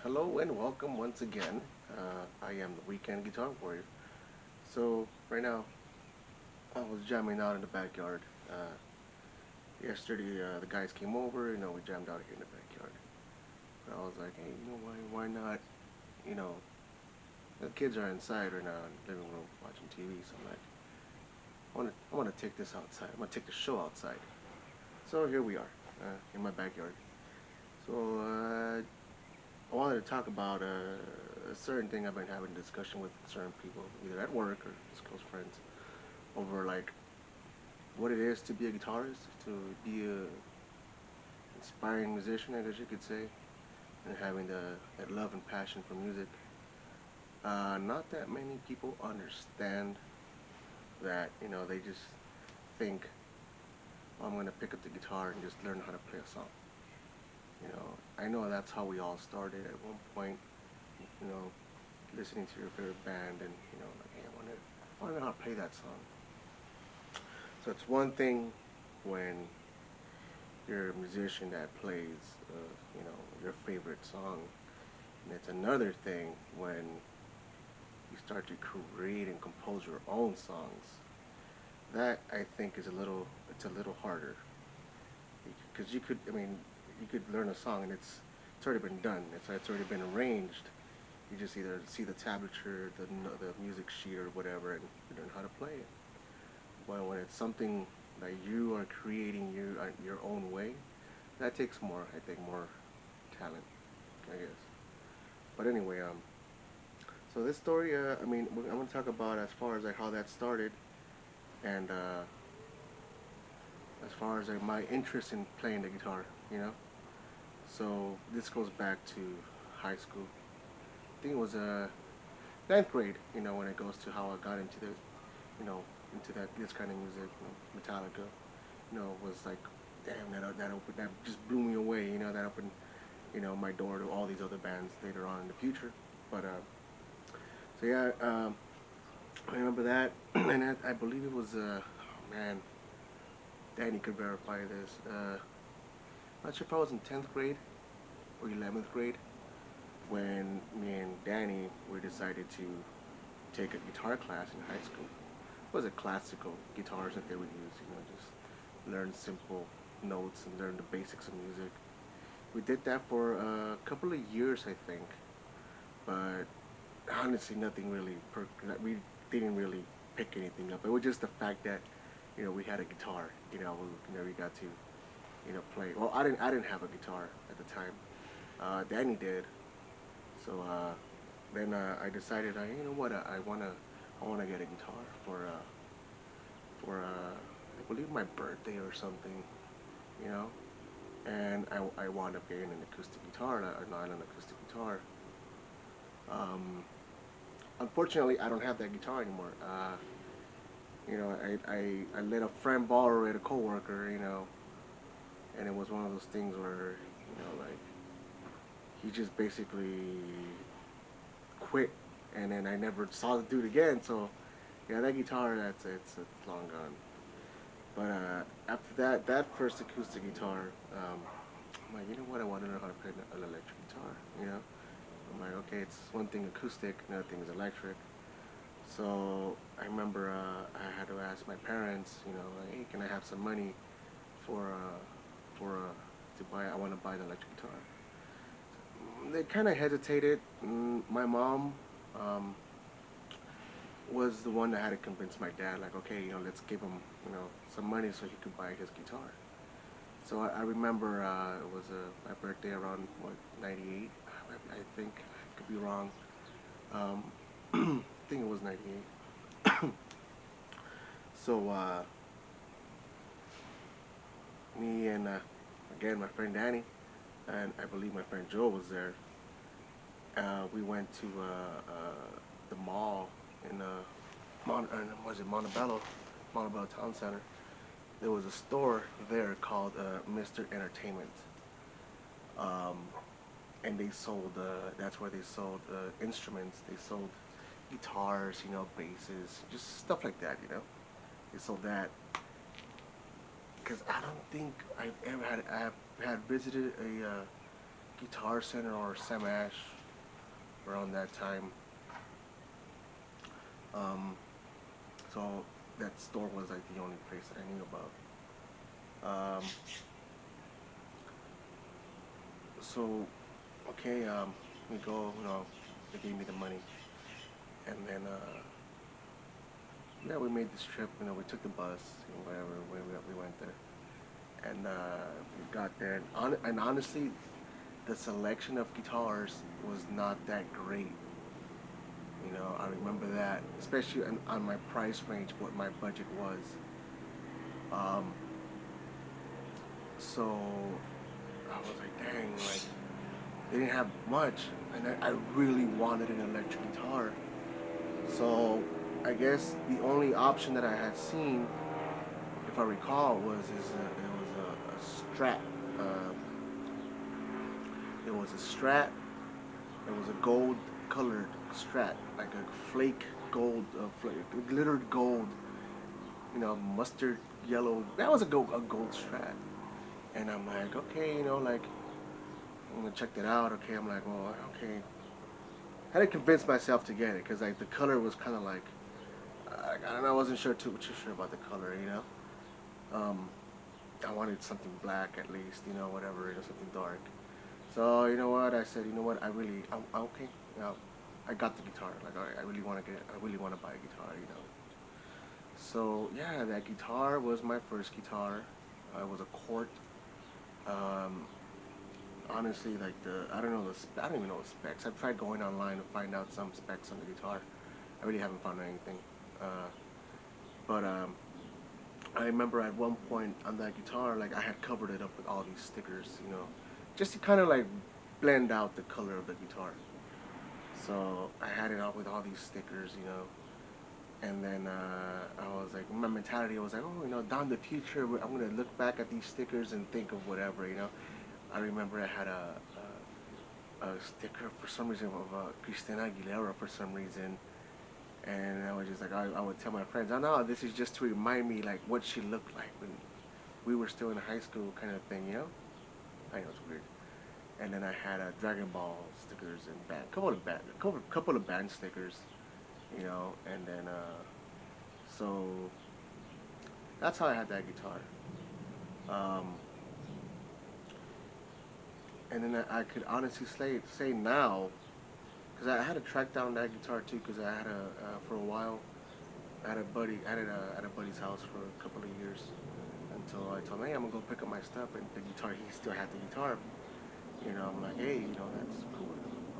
Hello and welcome once again. I am the Weekend Guitar Warrior. So right now, I was jamming out in the backyard. Yesterday, the guys came over. We jammed out here in the backyard. I was like, hey, why not? You know, the kids are inside right now in the living room watching TV. So I'm like, I want to take this outside. I'm gonna take the show outside. So here we are, in my backyard. So I wanted to talk about a certain thing I've been having a discussion with certain people, either at work or just close friends, over like what it is to be a guitarist, to be a inspiring musician, I guess you could say, and having that love and passion for music. Not that many people understand that. They just think, oh, I'm gonna pick up the guitar and just learn how to play a song. I know that's how we all started at one point. You know, listening to your favorite band and like, hey, I want to know how to play that song. So it's one thing when you're a musician that plays, your favorite song, and it's another thing when you start to create and compose your own songs. That I think it's a little harder because you could learn a song and it's already been done. It's already been arranged. You just either see the tablature, the music sheet or whatever, and you learn how to play it. But when it's something that you are creating your own way, that takes more, I think, more talent, I guess. But anyway, so this story, I'm gonna talk about as far as like how that started, and as far as like my interest in playing the guitar, you know. So this goes back to high school. I think it was ninth grade, when it goes to how I got into you know, into this kind of music, Metallica, was like, damn, that just blew me away, that opened, my door to all these other bands later on in the future. But so yeah, I remember that, and I believe it was, oh man, Danny could verify this. Not sure if I was in 10th grade or 11th grade when me and Danny we decided to take a guitar class in high school. It was a classical guitars that they would use, just learn simple notes and learn the basics of music. We did that for a couple of years, I think, but honestly, nothing really. We didn't really pick anything up. It was just the fact that we had a guitar. We got to play. Well, I didn't have a guitar at the time. Danny did. So then I decided, you know what, I wanna get a guitar for I believe my birthday or something. You know, and I wound up getting an acoustic guitar, a nylon acoustic guitar. Um, Unfortunately, I don't have that guitar anymore. I let a friend borrow it, a coworker, and it was one of those things where, like he just basically quit, and then I never saw the dude again. So yeah, that guitar, it's long gone. But after that first acoustic guitar, I'm like, you know what? I want to learn how to play an electric guitar. I'm like, okay, it's one thing acoustic, another thing is electric. So I remember I had to ask my parents, like, hey, can I have some money for to buy? I want to buy an electric guitar. They kind of hesitated. My mom um, was the one that had to convince my dad, like, okay, let's give him, some money so he could buy his guitar. So I remember it was my birthday around what 98, I think. Could be wrong. Um, I think it was 98. So me and again my friend Danny and I believe my friend Joe was there. We went to the mall in was it Montebello Town Center. There was a store there called Mr. Entertainment, um, and they sold. That's where they sold instruments. They sold guitars, basses, just stuff like that. They sold that because I don't think I've ever had visited Guitar Center or Sam Ash around that time. Um, so that store was like the only place that I knew about. So okay, we go, they gave me the money, and then yeah, we made this trip. We took the bus, whatever. We went there, and we got there, and honestly, the selection of guitars was not that great. I remember that, especially on my price range, what my budget was. Um, so I was like, dang, like they didn't have much, and I really wanted an electric guitar. So I guess the only option that I had seen, if I recall, it was a Strat. Uh, it was a Strat. It was a gold colored Strat, like a flake gold, glittered gold, mustard yellow. That was a gold Strat. And I'm like, okay, like I'm gonna check that out. Okay, I'm like, well, okay. I had to convince myself to get it because like the color was kind of like, I don't know, I wasn't too sure about the color. Um, I wanted something black at least, whatever, something dark. So you know what? I said, you know what? I'm okay. You know, I got the guitar. Like, all right, I really want to buy a guitar. So yeah, that guitar was my first guitar. It was a Cort. Um, honestly, like I don't know I don't even know the specs. I've tried going online to find out some specs on the guitar. I really haven't found anything. Uh, but I remember at one point on that guitar, like I had covered it up with all these stickers, just to kind of like blend out the color of the guitar. So I had it out with all these stickers. And then I was like, my mentality was like, oh, down the future, I'm gonna look back at these stickers and think of whatever. I remember I had a sticker for some reason of Christina Aguilera for some reason, and I was just like, I would tell my friends, oh no, this is just to remind me like what she looked like when we were still in high school, kind of thing. I know it's weird. And then I had Dragon Ball stickers and couple of band stickers. And then so that's how I had that guitar. Um, and then I could honestly say now, because I had to track down that guitar too, because I had for a while. I had a buddy, at a buddy's house for a couple of years until I told him, hey, I'm gonna go pick up my stuff, and the guitar, he still had the guitar. I'm like, hey, that's cool.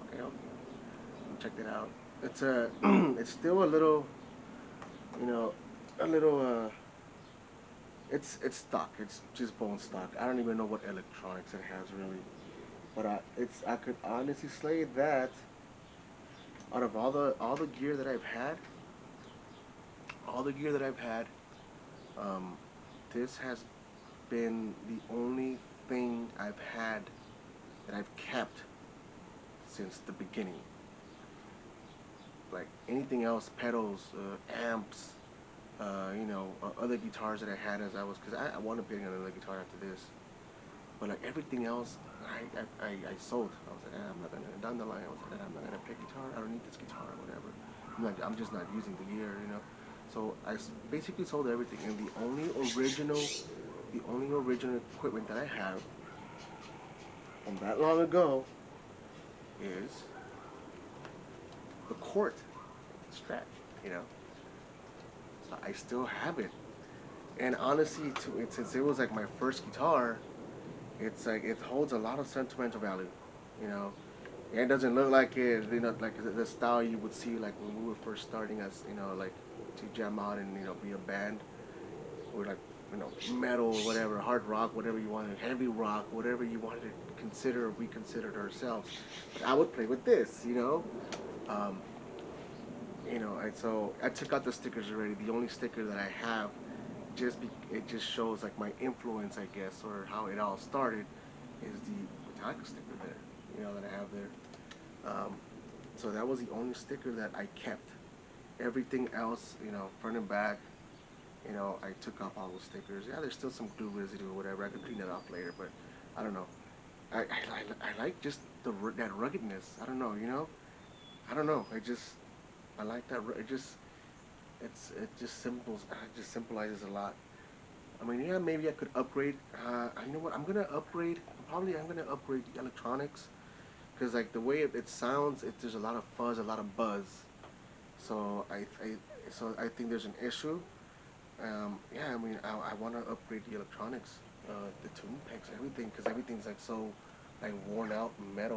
Okay, I'll check it out. It's it's still a little, you know, a little it's stock. It's just bone stock. I don't even know what electronics it has really, but I could honestly say that out of all the gear that I've had, all the gear that I've had, um, this has been the only thing I've had that I've kept since the beginning. Like anything else, pedals, amps, other guitars that I had as I was, because I want to pick another guitar after this. But like everything else, I sold. I was like, I'm not gonna. Down the line, I was like, I'm not gonna pick guitar. I don't need this guitar or whatever. I'm just not using the gear. So basically sold everything, and the only original equipment that I have from that long ago is the Cort, the Strat. You know, so I still have it. And honestly, since it was like my first guitar, it's like it holds a lot of sentimental value. You know, it doesn't look like it, like the style you would see like when we were first starting as, like to jam out and be a band, or like metal or whatever, hard rock, whatever you wanted, heavy rock, whatever you wanted to consider or we considered ourselves. But I would play with this. Um, so I took out the stickers already. The only sticker that I have it just shows like my influence, I guess, or how it all started, is the Metallica sticker there, that I have there. So that was the only sticker that I kept. Everything else, front and back, I took off all those stickers. Yeah, there's still some glue residue or whatever. I could clean it off later, but I don't know. I like just that ruggedness. I don't know, you know. I don't know. I like that. It just symbolizes a lot. I mean, yeah, maybe I could upgrade. You know what? I'm gonna upgrade. Probably I'm gonna upgrade the electronics because like the way it sounds, there's a lot of fuzz, a lot of buzz. So I think there's an issue. Yeah, I mean, I want to upgrade the electronics, the tune packs, everything, because everything's like so like worn out metal